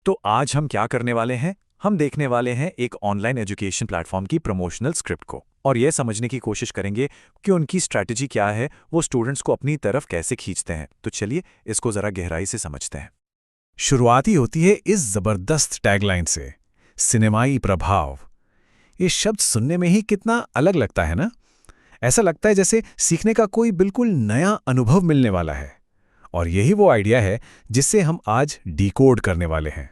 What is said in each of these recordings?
तो आज हम क्या करने वाले हैं? हम देखने वाले हैं एक ऑनलाइन एजुकेशन प्लेटफॉर्म की प्रमोशनल स्क्रिप्ट को और यह समझने की कोशिश करेंगे कि उनकी स्ट्रैटेजी क्या है, वो स्टूडेंट्स को अपनी तरफ कैसे खींचते हैं। तो चलिए इसको जरा गहराई से समझते हैं। शुरुआत ही होती है इस जबरदस्त टैगलाइन से, सिनेमाई प्रभाव। ये शब्द सुनने में ही कितना अलग लगता है ना। ऐसा लगता है जैसे सीखने का कोई बिल्कुल नया अनुभव मिलने वाला है। और यही वो आइडिया है जिसे हम आज डिकोड करने वाले हैं।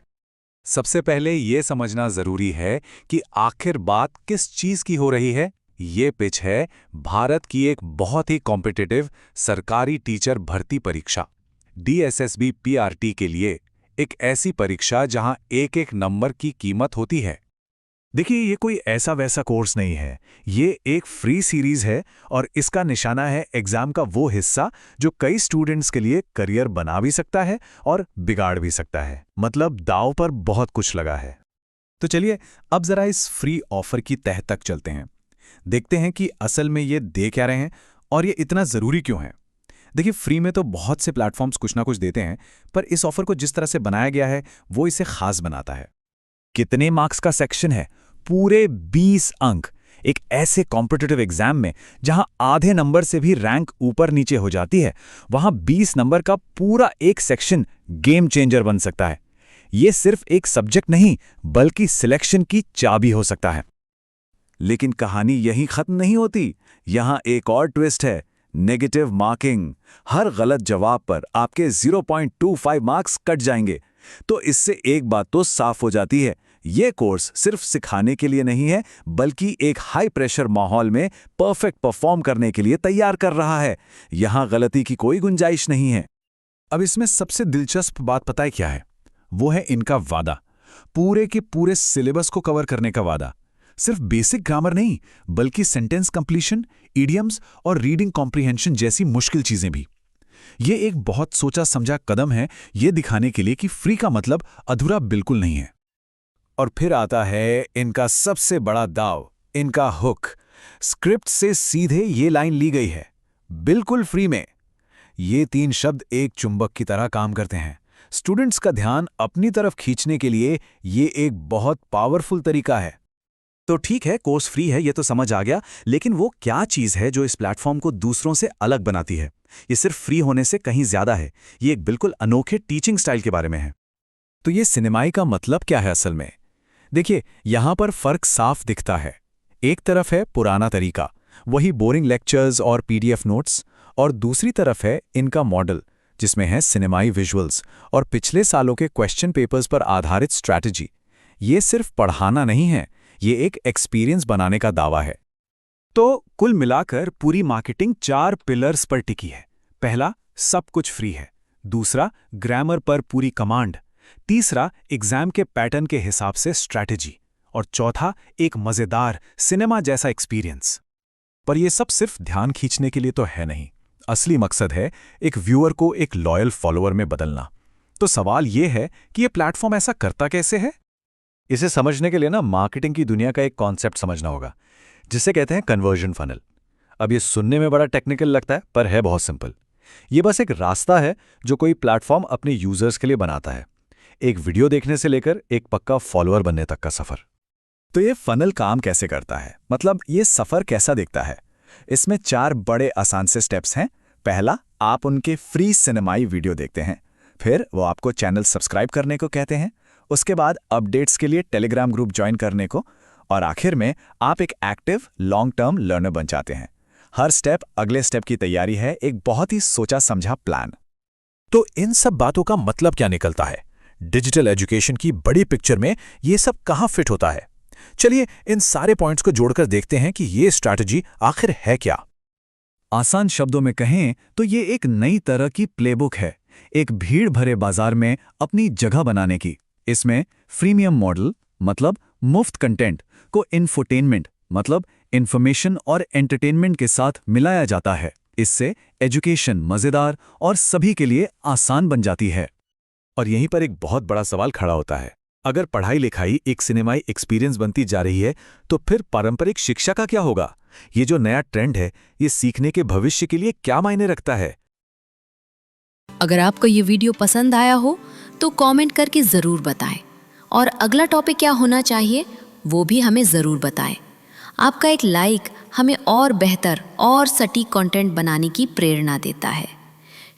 सबसे पहले ये समझना जरूरी है कि आखिर बात किस चीज की हो रही है। ये पिच है भारत की एक बहुत ही कॉम्पिटिटिव सरकारी टीचर भर्ती परीक्षा DSSB PRT के लिए, एक ऐसी परीक्षा जहां एक एक नंबर की कीमत होती है। देखिए, ये कोई ऐसा वैसा कोर्स नहीं है। ये एक फ्री सीरीज है और इसका निशाना है एग्जाम का वो हिस्सा जो कई स्टूडेंट्स के लिए करियर बना भी सकता है और बिगाड़ भी सकता है। मतलब दांव पर बहुत कुछ लगा है। तो चलिए अब जरा इस फ्री ऑफर की तह तक चलते हैं। देखते हैं कि असल में ये दे क्या रहे हैं और ये इतना जरूरी क्यों है। देखिए, फ्री में तो बहुत से प्लेटफॉर्म्स कुछ ना कुछ देते हैं, पर इस ऑफर को जिस तरह से बनाया गया है वो इसे खास बनाता है। कितने मार्क्स का सेक्शन है? पूरे 20 अंक। एक ऐसे कॉम्पिटिटिव एग्जाम में जहां आधे नंबर से भी रैंक ऊपर नीचे हो जाती है, वहां 20 नंबर का पूरा एक सेक्शन गेम चेंजर बन सकता है। यह सिर्फ एक सब्जेक्ट नहीं, बल्कि सिलेक्शन की चाबी हो सकता है। लेकिन कहानी यहीं खत्म नहीं होती। यहां एक और ट्विस्ट है, नेगेटिव मार्किंग। हर गलत जवाब पर आपके 0.25 मार्क्स कट जाएंगे। तो इससे एक बात तो साफ हो जाती है, ये कोर्स सिर्फ सिखाने के लिए नहीं है, बल्कि एक हाई प्रेशर माहौल में परफेक्ट परफॉर्म करने के लिए तैयार कर रहा है। यहां गलती की कोई गुंजाइश नहीं है। अब इसमें सबसे दिलचस्प बात पता है क्या है? वो है इनका वादा। पूरे के पूरे सिलेबस को कवर करने का वादा। सिर्फ बेसिक ग्रामर नहीं, बल्कि सेंटेंस कंप्लीशन, इडियम्स और रीडिंग कॉम्प्रिहेंशन जैसी मुश्किल चीजें भी। ये एक बहुत सोचा समझा कदम है, ये दिखाने के लिए कि फ्री का मतलब अधूरा बिल्कुल नहीं है। और फिर आता है इनका सबसे बड़ा दाव, इनका हुक। स्क्रिप्ट से सीधे ये लाइन ली गई है, बिल्कुल फ्री में। ये 3 शब्द एक चुंबक की तरह काम करते हैं। स्टूडेंट्स का ध्यान अपनी तरफ खींचने के लिए ये एक बहुत पावरफुल तरीका है। तो ठीक है, कोर्स फ्री है, ये तो समझ आ गया, लेकिन वो क्या चीज़ है जो इस प्लेटफॉर्म को दूसरों से अलग बनाती है? ये सिर्फ फ्री होने से कहीं ज्यादा है। ये एक बिल्कुल अनोखे टीचिंग स्टाइल के बारे में है। तो ये सिनेमाई का मतलब क्या है असल में? देखिए, यहां पर फर्क साफ दिखता है। एक तरफ है पुराना तरीका, वही बोरिंग लेक्चर्स और PDF नोट्स, और दूसरी तरफ है इनका मॉडल, जिसमें है सिनेमाई विजुअल्स और पिछले सालों के क्वेश्चन पेपर्स पर आधारित स्ट्रैटेजी। ये सिर्फ पढ़ाना नहीं है, ये एक एक्सपीरियंस बनाने का दावा है। तो कुल मिलाकर पूरी मार्केटिंग 4 पिलर्स पर टिकी है। पहला, सब कुछ फ्री है। दूसरा, ग्रामर पर पूरी कमांड। तीसरा, एग्जाम के पैटर्न के हिसाब से स्ट्रैटेजी। और चौथा, एक मजेदार सिनेमा जैसा एक्सपीरियंस। पर यह सब सिर्फ ध्यान खींचने के लिए तो है नहीं। असली मकसद है एक व्यूअर को एक लॉयल फॉलोअर में बदलना। तो सवाल यह है कि यह प्लेटफॉर्म ऐसा करता कैसे है? इसे समझने के लिए ना मार्केटिंग की दुनिया का एक कॉन्सेप्ट समझना होगा, जिसे कहते हैं कन्वर्जन फनल। अब ये सुनने में बड़ा टेक्निकल लगता है, पर है बहुत सिंपल। ये बस एक रास्ता है जो कोई प्लेटफॉर्म अपने यूजर्स के लिए बनाता है। एक वीडियो देखने से लेकर एक पक्का फॉलोअर बनने तक का सफर। तो ये फनल काम कैसे करता है? मतलब ये सफर कैसा दिखता है? इसमें 4 बड़े आसान से स्टेप्स हैं। पहला, आप उनके फ्री सिनेमाई वीडियो देखते हैं। फिर वो आपको चैनल सब्सक्राइब करने को कहते हैं। उसके बाद अपडेट्स के लिए टेलीग्राम ग्रुप ज्वाइन करने को। और आखिर में आप एक एक्टिव लॉन्ग टर्म लर्नर बन जाते हैं। हर स्टेप अगले स्टेप की तैयारी है, एक बहुत ही सोचा समझा प्लान। तो इन सब बातों का मतलब क्या निकलता है? डिजिटल एजुकेशन की बड़ी पिक्चर में ये सब कहां फिट होता है? चलिए इन सारे पॉइंट्स को जोड़कर देखते हैं कि ये स्ट्रैटेजी आखिर है क्या। आसान शब्दों में कहें तो ये एक नई तरह की प्लेबुक है, एक भीड़ भरे बाजार में अपनी जगह बनाने की। इसमें फ्रीमियम मॉडल मतलब मुफ्त कंटेंट को इन्फोटेनमेंट मतलब इंफॉर्मेशन और एंटरटेनमेंट के साथ मिलाया जाता है। इससे एजुकेशन मजेदार और सभी के लिए आसान बन जाती है। और यहीं पर एक बहुत बड़ा सवाल खड़ा होता है, अगर पढ़ाई लिखाई एक सिनेमाई एक्सपीरियंस बनती जा रही है, तो फिर पारंपरिक शिक्षा का क्या होगा? ये जो नया ट्रेंड है, ये सीखने के भविष्य के लिए क्या मायने रखता है? अगर आपको ये वीडियो पसंद आया हो तो कमेंट करके ज़रूर बताएं। और अगला टॉपिक क्या होना चाहिए वो भी हमें ज़रूर बताएं। आपका एक लाइक हमें और बेहतर और सटीक कंटेंट बनाने की प्रेरणा देता है।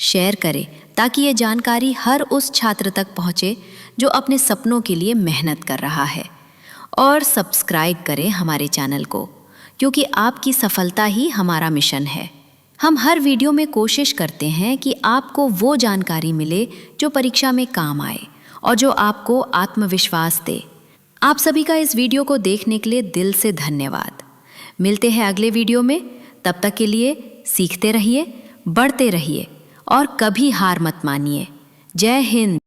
शेयर करें ताकि ये जानकारी हर उस छात्र तक पहुँचे जो अपने सपनों के लिए मेहनत कर रहा है। और सब्सक्राइब करें हमारे चैनल को, क्योंकि आपकी सफलता ही हमारा मिशन है। हम हर वीडियो में कोशिश करते हैं कि आपको वो जानकारी मिले जो परीक्षा में काम आए और जो आपको आत्मविश्वास दे। आप सभी का इस वीडियो को देखने के लिए दिल से धन्यवाद। मिलते हैं अगले वीडियो में। तब तक के लिए सीखते रहिए, बढ़ते रहिए और कभी हार मत मानिए। जय हिंद।